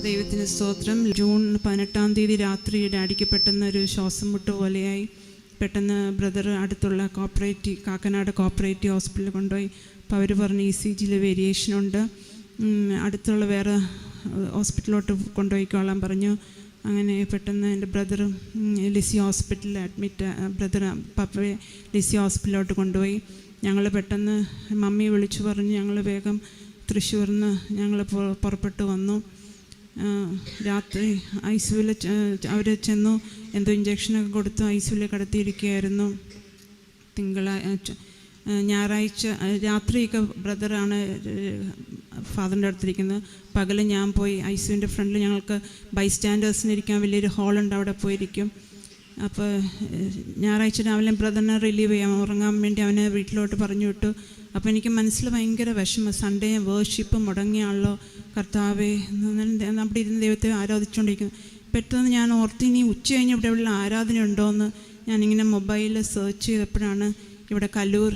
ദൈവത്തിന് സ്തോത്രം. ജൂൺ 18 രാത്രി ഡാഡിക്ക് പെട്ടെന്ന് ഒരു ശ്വാസം മുട്ട് പോലെയായി. പെട്ടെന്ന് ബ്രദർ അടുത്തുള്ള കാക്കനാട് കോപ്പറേറ്റീവ് ഹോസ്പിറ്റലിൽ കൊണ്ടുപോയി. അപ്പോൾ അവർ പറഞ്ഞു ECGയിൽ വേരിയേഷനുണ്ട്, അടുത്തുള്ള വേറെ ഹോസ്പിറ്റലിലോട്ട് കൊണ്ടുപോയിക്കോളാൻ പറഞ്ഞു. അങ്ങനെ പെട്ടെന്ന് എൻ്റെ ബ്രദർ ലിസി ഹോസ്പിറ്റലിൽ ബ്രദർ പപ്പയെ ലിസി ഹോസ്പിറ്റലിലോട്ട് കൊണ്ടുപോയി. ഞങ്ങൾ പെട്ടെന്ന് മമ്മിയെ വിളിച്ചു പറഞ്ഞു. ഞങ്ങൾ വേഗം തൃശ്ശൂരിൽ നിന്ന് ഞങ്ങൾ പുറപ്പെട്ടു വന്നു. രാത്രി ICUവിൽ അവർ ചെന്നു, എന്തോ ഇഞ്ചക്ഷനൊക്കെ കൊടുത്തു ICUവിൽ കിടത്തിയിരിക്കുകയായിരുന്നു. ഞായറാഴ്ച രാത്രിയൊക്കെ ബ്രദറാണ് ഫാദറിൻ്റെ അടുത്തിരിക്കുന്നത്. പകൽ ഞാൻ പോയി ICUവിൻ്റെ ഫ്രണ്ടിൽ ഞങ്ങൾക്ക് ബൈസ്റ്റാൻഡേഴ്സിന് ഇരിക്കാൻ വലിയൊരു ഹാളുണ്ട്, അവിടെ പോയിരിക്കും. അപ്പോൾ ഞായറാഴ്ച രാവിലെ ബ്രദറിനെ റിലീവ് ചെയ്യാൻ ഉറങ്ങാൻ വേണ്ടി അവനെ വീട്ടിലോട്ട് പറഞ്ഞു വിട്ടു. അപ്പോൾ എനിക്ക് മനസ്സിൽ ഭയങ്കര വിഷമം. സൺഡേ വേർഷിപ്പ് മുടങ്ങിയാണല്ലോ കർത്താവേ, നമ്മുടെ ഇരുന്ന് ദൈവത്തെ ആരാധിച്ചുകൊണ്ടിരിക്കുന്നു. പെട്ടെന്ന് ഞാൻ ഓർത്ത് ഇനി ഉച്ച കഴിഞ്ഞ് ഇവിടെ ഉള്ള ആരാധന ഉണ്ടോയെന്ന് ഞാനിങ്ങനെ മൊബൈലിൽ സെർച്ച് ചെയ്തപ്പോഴാണ് ഇവിടെ കല്ലൂർ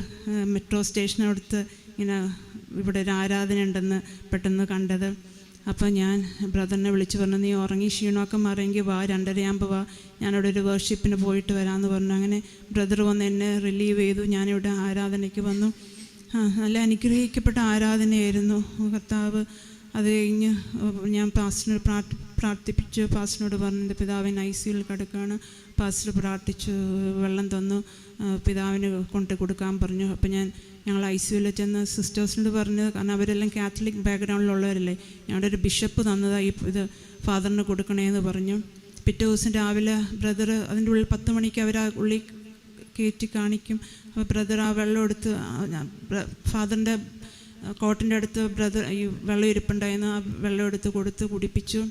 മെട്രോ സ്റ്റേഷനടുത്ത് ഇങ്ങനെ ഇവിടെ ഒരു ആരാധന ഉണ്ടെന്ന് പെട്ടെന്ന് കണ്ടത്. അപ്പോൾ ഞാൻ ബ്രദറിനെ വിളിച്ച് പറഞ്ഞു, നീ ഉറങ്ങി ക്ഷീണമൊക്കെ മാറിയെങ്കിൽ വാ, 2:30 വാ, ഞാനിവിടെ ഒരു വർഷിപ്പിന് പോയിട്ട് വരാമെന്ന് പറഞ്ഞു. അങ്ങനെ ബ്രദർ വന്ന് എന്നെ റിലീവ് ചെയ്തു. ഞാനിവിടെ ആരാധനയ്ക്ക് വന്നു. നല്ല അനുഗ്രഹിക്കപ്പെട്ട ആരാധനയായിരുന്നു കർത്താവ്. അത് കഴിഞ്ഞ് ഞാൻ പാസ്റ്ററിനോട് പ്രാർത്ഥിപ്പിച്ചു. പാസ്റ്ററിനോട് പറഞ്ഞു, എൻ്റെ പിതാവിന് ICUവിൽ കിടക്കുകയാണ്. പാസ്റ്റർ പ്രാർത്ഥിച്ചു, വെള്ളം തന്നു, പിതാവിന് കൊണ്ട് കൊടുക്കാൻ പറഞ്ഞു. അപ്പോൾ ഞങ്ങൾ ICUവിൽ ചെന്ന് സിസ്റ്റേഴ്സിനോട് പറഞ്ഞു, കാരണം അവരെല്ലാം കാത്തലിക് ബാക്ക്ഗ്രൗണ്ടിലുള്ളവരല്ലേ, ഞങ്ങളുടെ ഒരു ബിഷപ്പ് തന്നതായി ഇത് ഫാദറിന് കൊടുക്കണേന്ന് പറഞ്ഞു. പിറ്റേ ദിവസം രാവിലെ ബ്രദർ അതിൻ്റെ ഉള്ളിൽ 10 മണിക്ക് അവർ ആ ഉള്ളിൽ കയറ്റി കാണിക്കും. അപ്പോൾ ബ്രദർ ആ വെള്ളം എടുത്ത് ഫാദറിൻ്റെ കോട്ടിൻ്റെ അടുത്ത് ബ്രദർ ഈ വെള്ളം ഇരിപ്പുണ്ടായിരുന്നു, ആ വെള്ളം എടുത്ത് കൊടുത്ത് കുടിപ്പിച്ചു.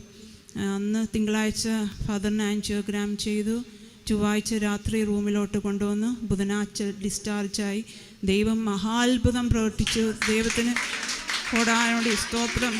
അന്ന് തിങ്കളാഴ്ച ഫാദറിനെ ആൻജിയോഗ്രാം ചെയ്തു. ചൊവ്വാഴ്ച രാത്രി റൂമിലോട്ട് കൊണ്ടുവന്നു. ബുധനാഴ്ച ഡിസ്ചാർജായി. ദൈവം മഹാത്ഭുതം പ്രവർത്തിച്ചു. ദൈവത്തിന് കോടാനോട് സ്തോത്രം.